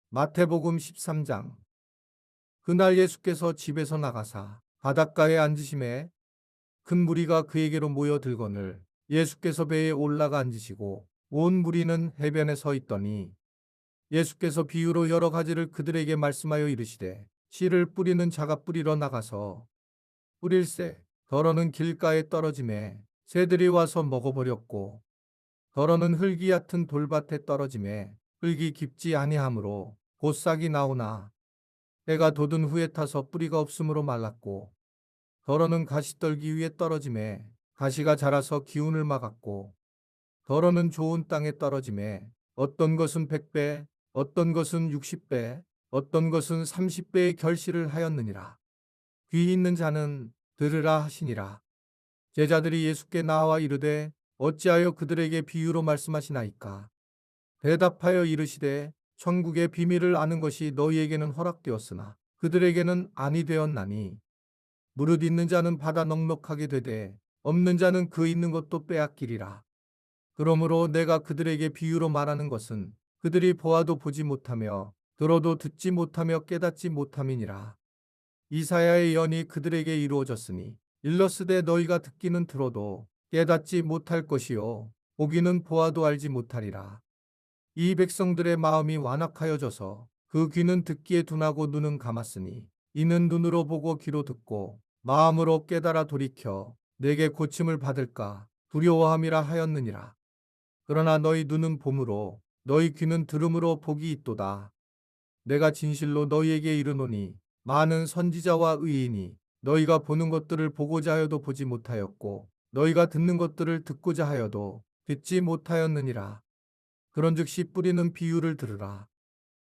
마태복음 13장. 그날 예수께서 집에서 나가사 바닷가에 앉으심에 큰 무리가 그에게로 모여들거늘 예수께서 배에 올라가 앉으시고 온 무리는 해변에 서 있더니 예수께서 비유로 여러 가지를 그들에게 말씀하여 이르시되 씨를 뿌리는 자가 뿌리러 나가서 뿌릴새 더러는 길가에 떨어짐에 새들이 와서 먹어버렸고 더러는 흙이 얕은 돌밭에 떨어짐에 흙이 깊지 아니하므로 곧 싹이 나오나 해가 돋은 후에 타서 뿌리가 없으므로 말랐고 더러는 가시떨기 위에 떨어짐에 가시가 자라서 기운을 막았고 더러는 좋은 땅에 떨어짐에 어떤 것은 100배 어떤 것은 60배 어떤 것은 30배의 결실을 하였느니라. 귀 있는 자는 들으라 하시니라. 제자들이 예수께 나와 이르되 어찌하여 그들에게 비유로 말씀하시나이까. 대답하여 이르시되 천국의 비밀을 아는 것이 너희에게는 허락되었으나 그들에게는 아니 되었나니 무릇 있는 자는 받아 넉넉하게 되되 없는 자는 그 있는 것도 빼앗기리라. 그러므로 내가 그들에게 비유로 말하는 것은 그들이 보아도 보지 못하며 들어도 듣지 못하며 깨닫지 못함이니라. 이사야의 연이 그들에게 이루어졌으니 일러스되 너희가 듣기는 들어도 깨닫지 못할 것이요 보기는 보아도 알지 못하리라. 이 백성들의 마음이 완악하여져서 그 귀는 듣기에 둔하고 눈은 감았으니 이는 눈으로 보고 귀로 듣고 마음으로 깨달아 돌이켜 내게 고침을 받을까 두려워함이라 하였느니라. 그러나 너희 눈은 봄으로 너희 귀는 들음으로 복이 있도다. 내가 진실로 너희에게 이르노니 많은 선지자와 의인이 너희가 보는 것들을 보고자 하여도 보지 못하였고 너희가 듣는 것들을 듣고자 하여도 듣지 못하였느니라. 그런즉 씨 뿌리는 비유를 들으라.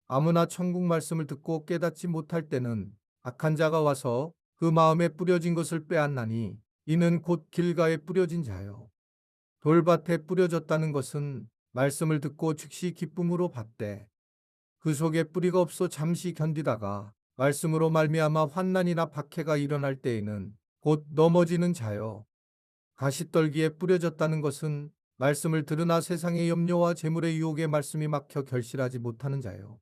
아무나 천국 말씀을 듣고 깨닫지 못할 때는 악한 자가 와서 그 마음에 뿌려진 것을 빼앗나니 이는 곧 길가에 뿌려진 자요. 돌밭에 뿌려졌다는 것은 말씀을 듣고 즉시 기쁨으로 받되 그 속에 뿌리가 없어 잠시 견디다가 말씀으로 말미암아 환난이나 박해가 일어날 때에는 곧 넘어지는 자요. 가시떨기에 뿌려졌다는 것은 말씀을 들으나 세상의 염려와 재물의 유혹에 말씀이 막혀 결실하지 못하는 자요.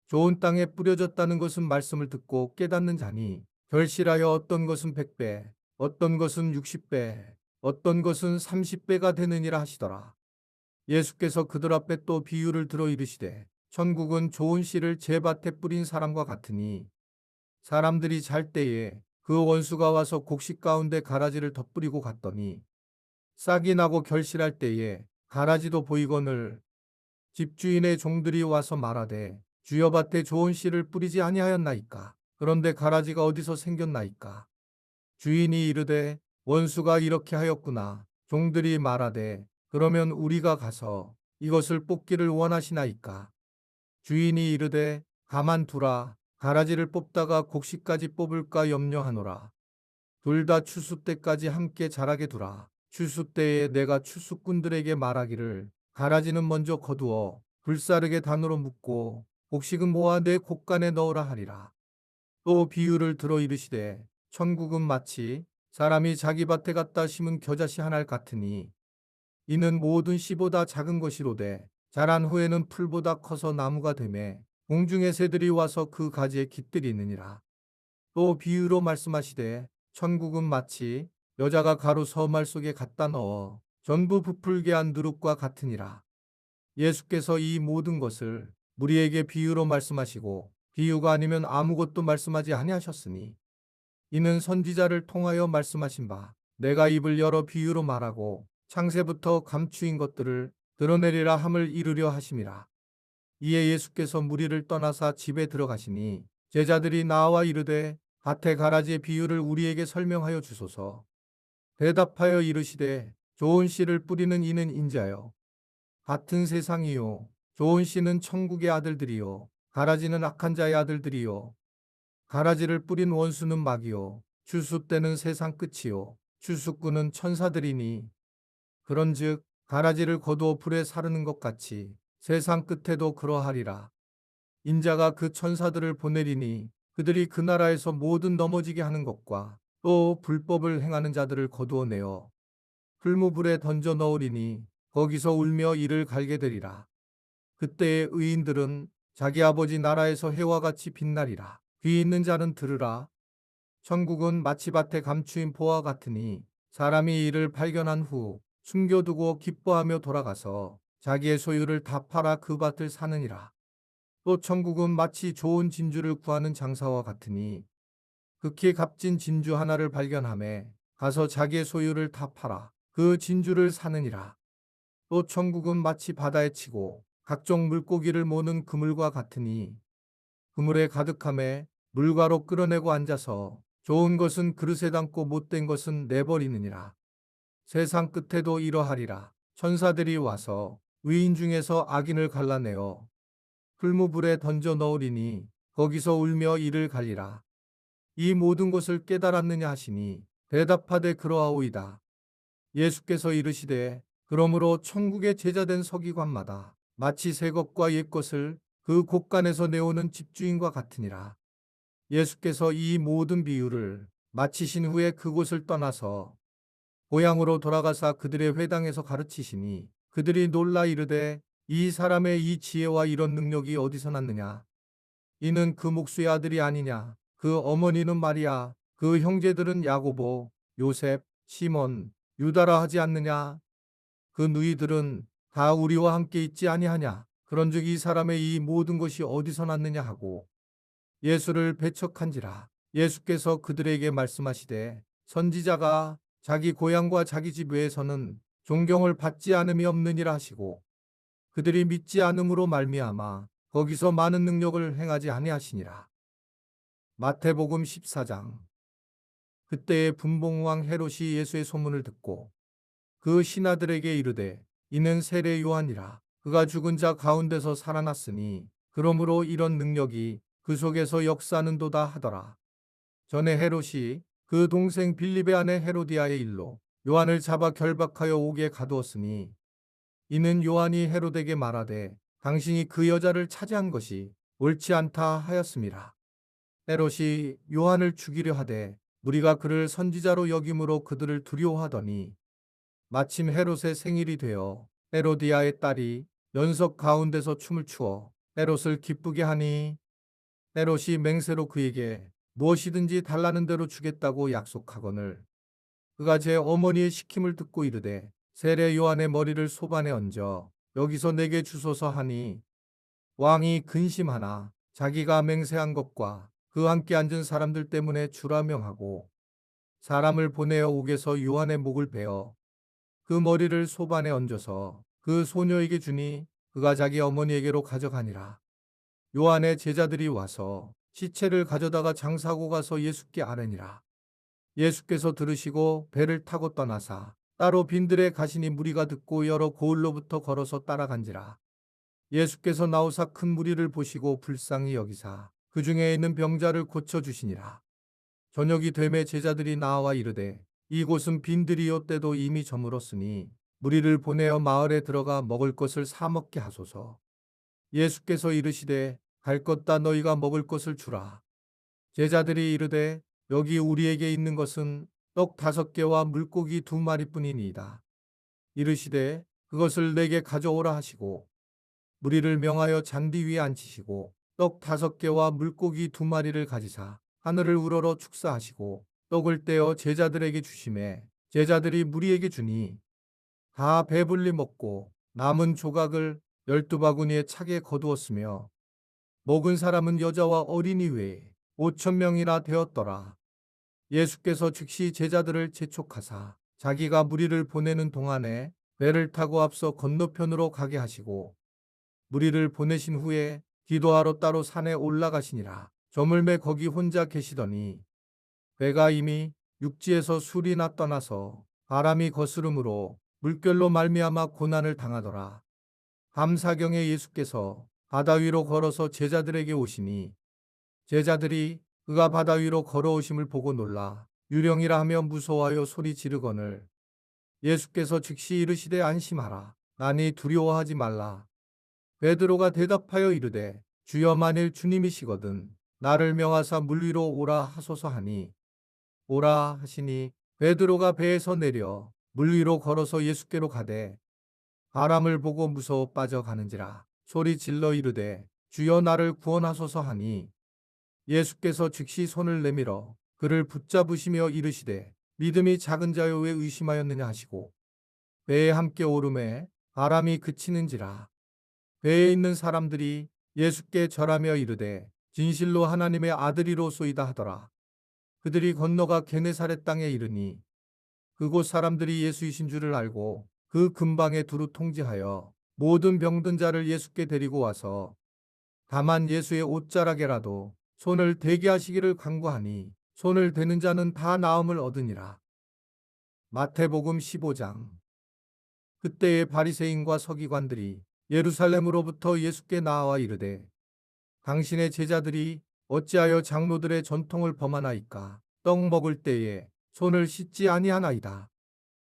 좋은 땅에 뿌려졌다는 것은 말씀을 듣고 깨닫는 자니 결실하여 어떤 것은 100배, 어떤 것은 60배, 어떤 것은 30배가 되느니라 하시더라. 예수께서 그들 앞에 또 비유를 들어 이르시되 천국은 좋은 씨를 제 밭에 뿌린 사람과 같으니 사람들이 잘 때에 그 원수가 와서 곡식 가운데 가라지를 덧뿌리고 갔더니 싹이 나고 결실할 때에 가라지도 보이거늘 집주인의 종들이 와서 말하되 주여 밭에 좋은 씨를 뿌리지 아니하였나이까. 그런데 가라지가 어디서 생겼나이까. 주인이 이르되 원수가 이렇게 하였구나. 종들이 말하되 그러면 우리가 가서 이것을 뽑기를 원하시나이까. 주인이 이르되 가만두라. 가라지를 뽑다가 곡식까지 뽑을까 염려하노라. 둘 다 추수 때까지 함께 자라게 두라. 추수 때에 내가 추수꾼들에게 말하기를 가라지는 먼저 거두어 불사르게 단으로 묶고 곡식은 모아 내 곡간에 넣으라 하리라. 또 비유를 들어 이르시되 천국은 마치 사람이 자기 밭에 갖다 심은 겨자씨 하나 같으니 이는 모든 씨보다 작은 것이로되 자란 후에는 풀보다 커서 나무가 되매 공중의 새들이 와서 그 가지에 깃들이느니라. 또 비유로 말씀하시되 천국은 마치 여자가 가루 서말 속에 갖다 넣어 전부 부풀게 한 누룩과 같으니라. 예수께서 이 모든 것을 무리에게 비유로 말씀하시고 비유가 아니면 아무것도 말씀하지 아니하셨으니 이는 선지자를 통하여 말씀하신 바 내가 입을 열어 비유로 말하고 창세부터 감추인 것들을 드러내리라 함을 이루려 하심이라. 이에 예수께서 무리를 떠나사 집에 들어가시니 제자들이 나와 이르되 밭의 가라지의 비유를 우리에게 설명하여 주소서. 대답하여 이르시되 좋은 씨를 뿌리는 이는 인자요 같은 세상이요 좋은 씨는 천국의 아들들이요 가라지는 악한 자의 아들들이요 가라지를 뿌린 원수는 마귀요 추수 때는 세상 끝이요 추수꾼은 천사들이니 그런즉 가라지를 거두어 불에 사르는 것 같이 세상 끝에도 그러하리라. 인자가 그 천사들을 보내리니 그들이 그 나라에서 모든 넘어지게 하는 것과 또 불법을 행하는 자들을 거두어내어 풀무불에 던져 넣으리니 거기서 울며 이를 갈게 되리라. 그때의 의인들은 자기 아버지 나라에서 해와 같이 빛나리라. 귀 있는 자는 들으라. 천국은 마치 밭에 감추인 보와 같으니 사람이 이를 발견한 후 숨겨두고 기뻐하며 돌아가서 자기의 소유를 다 팔아 그 밭을 사느니라. 또 천국은 마치 좋은 진주를 구하는 장사와 같으니 극히 값진 진주 하나를 발견하매 가서 자기의 소유를 다 팔아 그 진주를 사느니라. 또 천국은 마치 바다에 치고 각종 물고기를 모는 그물과 같으니 그물에 가득함에 물가로 끌어내고 앉아서 좋은 것은 그릇에 담고 못된 것은 내버리느니라. 세상 끝에도 이러하리라. 천사들이 와서 의인 중에서 악인을 갈라내어 풀무불에 던져 넣으리니 거기서 울며 이를 갈리라. 이 모든 것을 깨달았느냐 하시니 대답하되 그러하오이다. 예수께서 이르시되 그러므로 천국의 제자된 서기관마다 마치 새 것과 옛 것을 그 곳간에서 내오는 집주인과 같으니라. 예수께서 이 모든 비유를 마치신 후에 그곳을 떠나서 고향으로 돌아가사 그들의 회당에서 가르치시니 그들이 놀라 이르되 이 사람의 이 지혜와 이런 능력이 어디서 났느냐? 이는 그 목수의 아들이 아니냐? 그 어머니는 마리아, 그 형제들은 야고보, 요셉, 시몬, 유다라 하지 않느냐? 그 누이들은 다 우리와 함께 있지 아니하냐? 그런즉 이 사람의 이 모든 것이 어디서 났느냐 하고 예수를 배척한지라. 예수께서 그들에게 말씀하시되 선지자가 자기 고향과 자기 집 외에서는 존경을 받지 않음이 없느니라 하시고 그들이 믿지 않음으로 말미암아 거기서 많은 능력을 행하지 아니하시니라. 마태복음 14장. 그때에 분봉왕 헤롯이 예수의 소문을 듣고 그 신하들에게 이르되 이는 세례 요한이라. 그가 죽은 자 가운데서 살아났으니 그러므로 이런 능력이 그 속에서 역사하는도다 하더라. 전에 헤롯이 그 동생 빌립의 아내 헤로디아의 일로 요한을 잡아 결박하여 옥에 가두었으니 이는 요한이 헤롯에게 말하되 당신이 그 여자를 차지한 것이 옳지 않다 하였음이라. 헤롯이 요한을 죽이려 하되 무리가 그를 선지자로 여김으로 그들을 두려워하더니 마침 헤롯의 생일이 되어 헤로디아의 딸이 연석 가운데서 춤을 추어 헤롯을 기쁘게 하니 헤롯이 맹세로 그에게 무엇이든지 달라는 대로 주겠다고 약속하거늘 그가 제 어머니의 시킴을 듣고 이르되 세례 요한의 머리를 소반에 얹어 여기서 내게 주소서 하니 왕이 근심하나 자기가 맹세한 것과 그 함께 앉은 사람들 때문에 주라 명하고 사람을 보내어 옥에서 요한의 목을 베어 그 머리를 소반에 얹어서 그 소녀에게 주니 그가 자기 어머니에게로 가져가니라. 요한의 제자들이 와서 시체를 가져다가 장사고 가서 예수께 아뢰니라. 예수께서 들으시고 배를 타고 떠나사 따로 빈들에 가시니 무리가 듣고 여러 고을로부터 걸어서 따라간지라. 예수께서 나오사 큰 무리를 보시고 불쌍히 여기사 그 중에 있는 병자를 고쳐주시니라. 저녁이 되매 제자들이 나와 이르되 이곳은 빈들이요 때도 이미 저물었으니 무리를 보내어 마을에 들어가 먹을 것을 사 먹게 하소서. 예수께서 이르시되 갈 것 다 너희가 먹을 것을 주라. 제자들이 이르되 여기 우리에게 있는 것은 떡 5개와 물고기 2마리뿐이니이다. 이르시되 그것을 내게 가져오라 하시고 무리를 명하여 잔디 위에 앉히시고 떡 5개와 물고기 2마리를 가지사 하늘을 우러러 축사하시고 떡을 떼어 제자들에게 주시매 제자들이 무리에게 주니 다 배불리 먹고 남은 조각을 12바구니에 차게 거두었으며 먹은 사람은 여자와 어린이 외에 5,000명이나 되었더라. 예수께서 즉시 제자들을 재촉하사 자기가 무리를 보내는 동안에 배를 타고 앞서 건너편으로 가게 하시고 무리를 보내신 후에 기도하러 따로 산에 올라가시니라. 저물매 거기 혼자 계시더니 배가 이미 육지에서 술이나 떠나서 바람이 거스름으로 물결로 말미암아 고난을 당하더라. 밤사경에 예수께서 바다 위로 걸어서 제자들에게 오시니 제자들이 그가 바다 위로 걸어오심을 보고 놀라 유령이라 하며 무서워하여 소리 지르거늘 예수께서 즉시 이르시되 안심하라. 나니 두려워하지 말라. 베드로가 대답하여 이르되 주여 만일 주님이시거든 나를 명하사 물 위로 오라 하소서 하니 오라 하시니 베드로가 배에서 내려 물 위로 걸어서 예수께로 가되 바람을 보고 무서워 빠져가는지라 소리 질러 이르되 주여 나를 구원하소서 하니 예수께서 즉시 손을 내밀어 그를 붙잡으시며 이르시되 믿음이 작은 자여 왜 의심하였느냐 하시고 배에 함께 오르매 바람이 그치는지라. 배에 있는 사람들이 예수께 절하며 이르되 진실로 하나님의 아들이로소이다 하더라. 그들이 건너가 게네사렛 땅에 이르니 그곳 사람들이 예수이신 줄을 알고 그 근방에 두루 통지하여 모든 병든 자를 예수께 데리고 와서 다만 예수의 옷자락에라도 손을 대게 하시기를 간구하니 손을 대는 자는 다 나음을 얻으니라. 마태복음 15장. 그때의 바리새인과 서기관들이 예루살렘으로부터 예수께 나와 이르되 당신의 제자들이 어찌하여 장로들의 전통을 범하나이까? 떡 먹을 때에 손을 씻지 아니하나이다.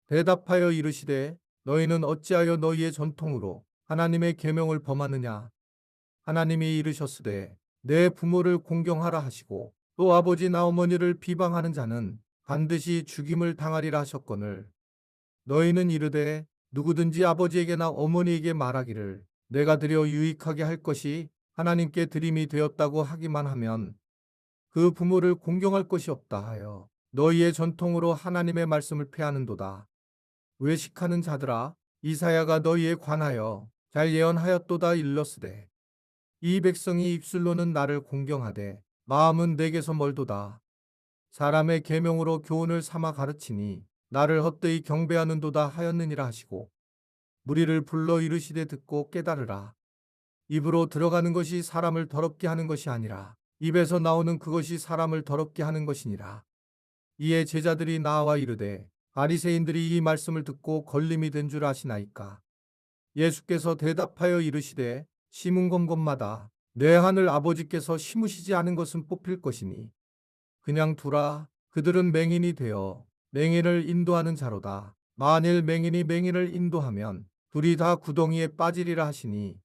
대답하여 이르시되 너희는 어찌하여 너희의 전통으로 하나님의 계명을 범하느냐? 하나님이 이르셨으되 내 부모를 공경하라 하시고 또 아버지나 어머니를 비방하는 자는 반드시 죽임을 당하리라 하셨거늘 너희는 이르되 누구든지 아버지에게나 어머니에게 말하기를 내가 드려 유익하게 할 것이 하나님께 드림이 되었다고 하기만 하면 그 부모를 공경할 것이 없다 하여 너희의 전통으로 하나님의 말씀을 폐하는도다. 외식하는 자들아 이사야가 너희에 관하여 잘 예언하였도다 일렀으되 이 백성이 입술로는 나를 공경하되 마음은 내게서 멀도다. 사람의 계명으로 교훈을 삼아 가르치니 나를 헛되이 경배하는도다 하였느니라 하시고 무리를 불러 이르시되 듣고 깨달으라. 입으로 들어가는 것이 사람을 더럽게 하는 것이 아니라 입에서 나오는 그것이 사람을 더럽게 하는 것이니라. 이에 제자들이 나와 이르되 바리새인들이 이 말씀을 듣고 걸림이 된 줄 아시나이까. 예수께서 대답하여 이르시되 심은 건 것마다 내 하늘 아버지께서 심으시지 않은 것은 뽑힐 것이니 그냥 두라. 그들은 맹인이 되어 맹인을 인도하는 자로다. 만일 맹인이 맹인을 인도하면 둘이 다 구덩이에 빠지리라 하시니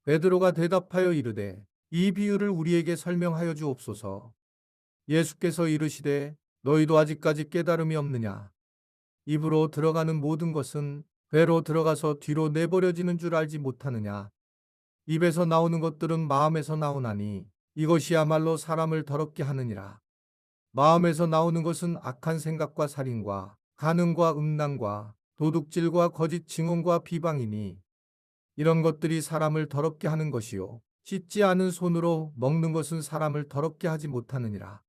베드로가 대답하여 이르되 이 비유를 우리에게 설명하여 주옵소서. 예수께서 이르시되 너희도 아직까지 깨달음이 없느냐? 입으로 들어가는 모든 것은 배로 들어가서 뒤로 내버려지는 줄 알지 못하느냐? 입에서 나오는 것들은 마음에서 나오나니 이것이야말로 사람을 더럽게 하느니라. 마음에서 나오는 것은 악한 생각과 살인과 간음과 음란과 도둑질과 거짓 증언과 비방이니 이런 것들이 사람을 더럽게 하는 것이요 씻지 않은 손으로 먹는 것은 사람을 더럽게 하지 못하느니라.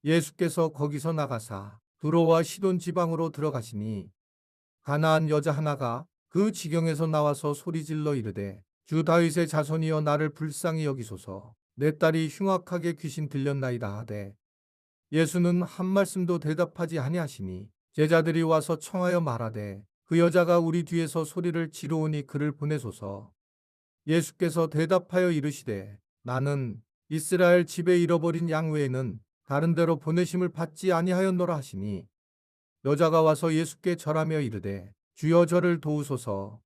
예수께서 거기서 나가사 두로와 시돈 지방으로 들어가시니 가나안 여자 하나가 그 지경에서 나와서 소리질러 이르되 주 다윗의 자손이여 나를 불쌍히 여기소서. 내 딸이 흉악하게 귀신 들렸나이다 하되 예수는 한 말씀도 대답하지 아니하시니 제자들이 와서 청하여 말하되 그 여자가 우리 뒤에서 소리를 지르오니 그를 보내소서. 예수께서 대답하여 이르시되 나는 이스라엘 집에 잃어버린 양 외에는 다른 데로 보내심을 받지 아니하였노라 하시니 여자가 와서 예수께 절하며 이르되 주여 저를 도우소서.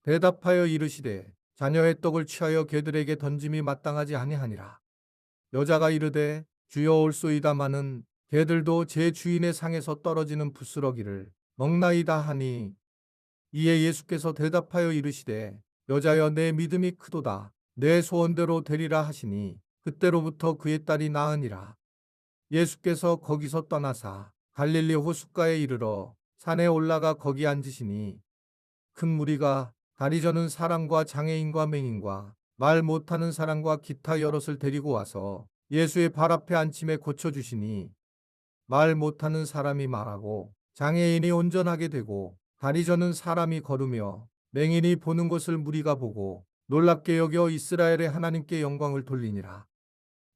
대답하여 이르시되 자녀의 떡을 취하여 개들에게 던짐이 마땅하지 아니하니라. 여자가 이르되 주여 올소이다마는 개들도 제 주인의 상에서 떨어지는 부스러기를 먹나이다 하니 이에 예수께서 대답하여 이르시되 여자여 내 믿음이 크도다. 내 소원대로 되리라 하시니 그때로부터 그의 딸이 나으니라. 예수께서 거기서 떠나사 갈릴리 호숫가에 이르러 산에 올라가 거기 앉으시니 큰 무리가 다리 저는 사람과 장애인과 맹인과 말 못하는 사람과 기타 여럿을 데리고 와서 예수의 발 앞에 앉힘에 고쳐주시니 말 못하는 사람이 말하고 장애인이 온전하게 되고 다리 저는 사람이 걸으며 맹인이 보는 것을 무리가 보고 놀랍게 여겨 이스라엘의 하나님께 영광을 돌리니라.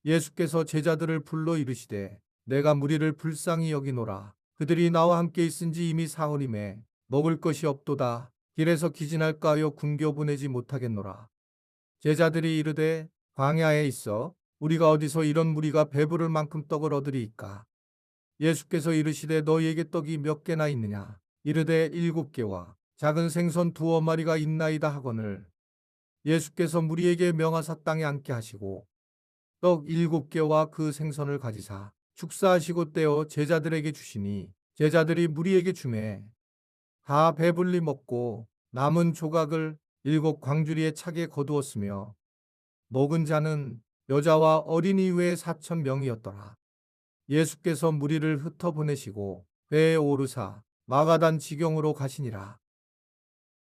예수께서 제자들을 불러 이르시되 내가 무리를 불쌍히 여기노라. 그들이 나와 함께 있은지 이미 사흘임에 먹을 것이 없도다. 길에서 기진할까 하여 굶겨 보내지 못하겠노라. 제자들이 이르되 광야에 있어 우리가 어디서 이런 무리가 배부를 만큼 떡을 얻으리이까. 예수께서 이르시되 너희에게 떡이 몇 개나 있느냐. 이르되 7개와 작은 생선 2마리가 있나이다 하거늘 예수께서 무리에게 명하사 땅에 앉게 하시고 떡 7개와 그 생선을 가지사 축사하시고 떼어 제자들에게 주시니 제자들이 무리에게 주매 다 배불리 먹고 남은 조각을 7 광주리에 차게 거두었으며 먹은 자는 여자와 어린이 외에 4천 명이었더라. 예수께서 무리를 흩어 보내시고 배에 오르사 마가단 지경으로 가시니라.